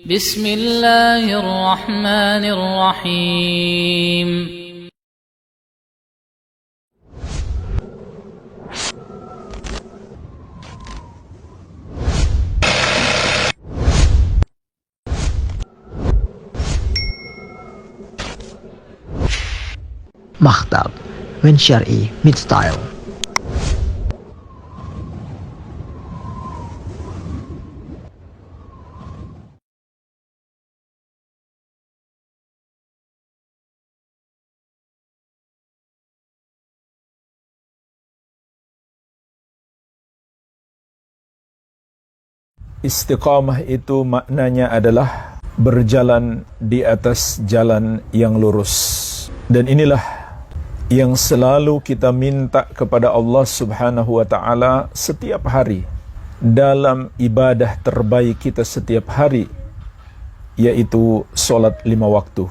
Bismillahirrahmanirrahim. Makhtab min Syar'i Mid Style. Istiqamah itu maknanya adalah berjalan di atas jalan yang lurus. Dan inilah yang selalu kita minta kepada Allah Subhanahu wa ta'ala setiap hari dalam ibadah terbaik kita setiap hari, yaitu solat 5 waktu.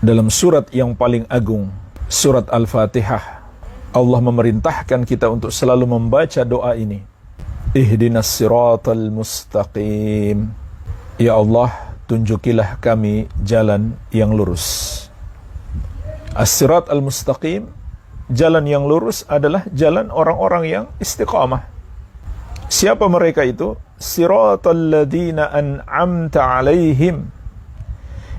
Dalam surat yang paling agung, surat Al-Fatihah, Allah memerintahkan kita untuk selalu membaca doa ini. Ihdinas siratal mustaqim. Ya Allah, tunjukilah kami jalan yang lurus. As-sirat al-mustaqim, jalan yang lurus adalah jalan orang-orang yang istiqamah. Siapa mereka itu? Siratal ladzina an'amta alaihim,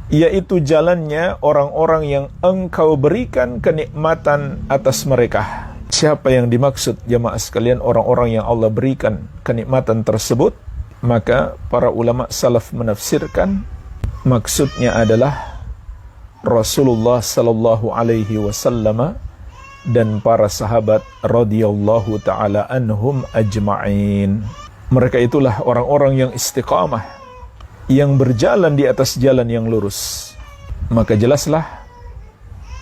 yaitu jalannya orang-orang yang engkau berikan kenikmatan atas mereka. Siapa yang dimaksud jamaah sekalian orang-orang yang Allah berikan kenikmatan tersebut? Maka para ulama salaf menafsirkan maksudnya adalah Rasulullah sallallahu alaihi wasallam dan para sahabat radhiyallahu taala anhum ajma'in. Mereka itulah orang-orang yang istiqamah, yang berjalan di atas jalan yang lurus. Maka jelaslah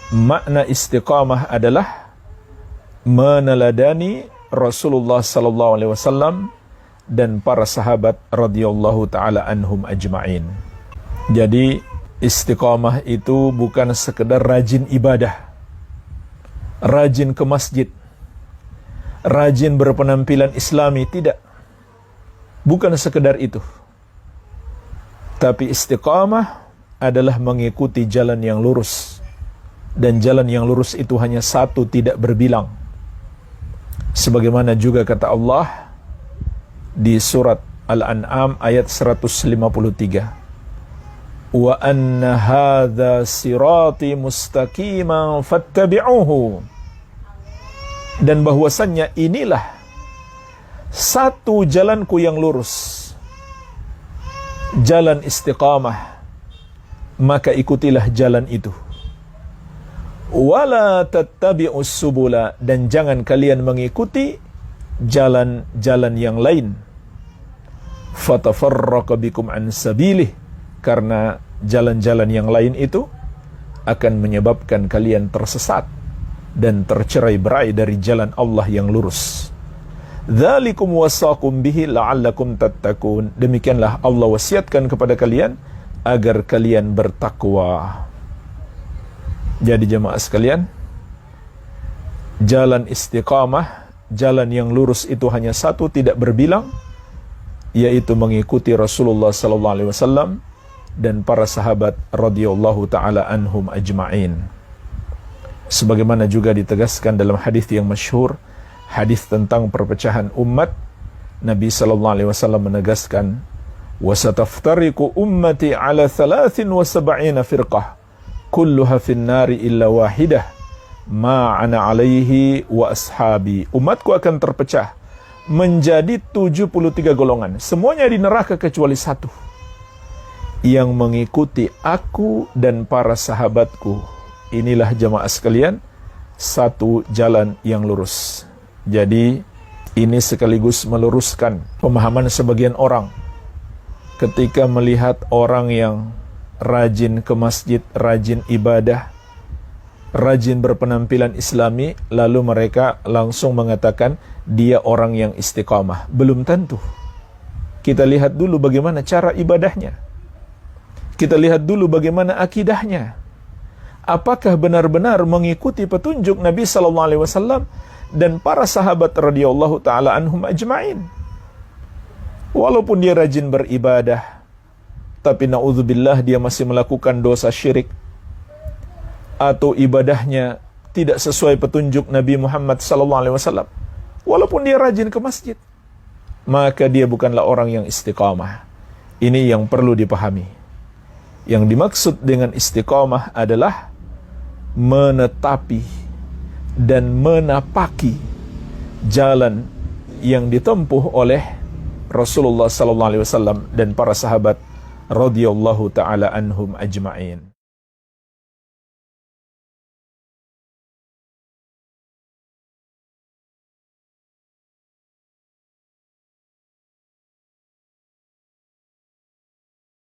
makna istiqamah adalah meneladani Rasulullah sallallahu alaihi wasallam dan para sahabat radhiyallahu taala anhum ajma'in. Jadi istiqamah itu bukan sekedar rajin ibadah, rajin ke masjid, rajin berpenampilan islami, tidak. Bukan sekedar itu. Tapi istiqamah adalah mengikuti jalan yang lurus. Dan jalan yang lurus itu hanya satu, tidak berbilang. Sebagaimana juga kata Allah di surat Al-An'am ayat 153. Wa anna hadza sirati mustaqiman fattabi'uhu. Dan bahwasannya inilah satu jalanku yang lurus, jalan istiqamah, maka ikutilah jalan itu. Wala tattabi'us subula, dan jangan kalian mengikuti jalan-jalan yang lain. Fatafarraqa bikum an sabilih, karena jalan-jalan yang lain itu akan menyebabkan kalian tersesat dan tercerai-berai dari jalan Allah yang lurus. Dzalikum wasaqum bihi la'allakum tattaqun. Demikianlah Allah wasiatkan kepada kalian agar kalian bertakwa. Jadi jemaah sekalian, jalan istiqamah, jalan yang lurus itu hanya satu, tidak berbilang, yaitu mengikuti Rasulullah sallallahu alaihi wasallam dan para sahabat radhiyallahu taala anhum ajma'in. Sebagaimana juga ditegaskan dalam hadis yang masyhur, hadis tentang perpecahan umat, Nabi sallallahu alaihi wasallam menegaskan, "Wa sataftariqu ummati ala 73 firqah, kulluha fin nari illa wahidah, ma ana alaihi wa ashabi." Umatku akan terpecah menjadi 73 golongan, semuanya di neraka kecuali satu, yang mengikuti aku dan para sahabatku. Inilah jamaah sekalian, satu jalan yang lurus. Jadi ini sekaligus meluruskan pemahaman sebagian orang ketika melihat orang yang rajin ke masjid, rajin ibadah, rajin berpenampilan islami, lalu mereka langsung mengatakan dia orang yang istiqamah. Belum tentu. Kita lihat dulu bagaimana cara ibadahnya. Kita lihat dulu bagaimana akidahnya. Apakah benar-benar mengikuti petunjuk Nabi sallallahu alaihi wasallam dan para sahabat radhiyallahu taala anhum ajma'in. Walaupun dia rajin beribadah, tapi naudzubillah dia masih melakukan dosa syirik, atau ibadahnya tidak sesuai petunjuk Nabi Muhammad SAW, walaupun dia rajin ke masjid, maka dia bukanlah orang yang istiqamah. Ini yang perlu dipahami. Yang dimaksud dengan istiqamah adalah menetapi dan menapaki jalan yang ditempuh oleh Rasulullah SAW dan para sahabat radhiyallahu taala anhum ajma'in.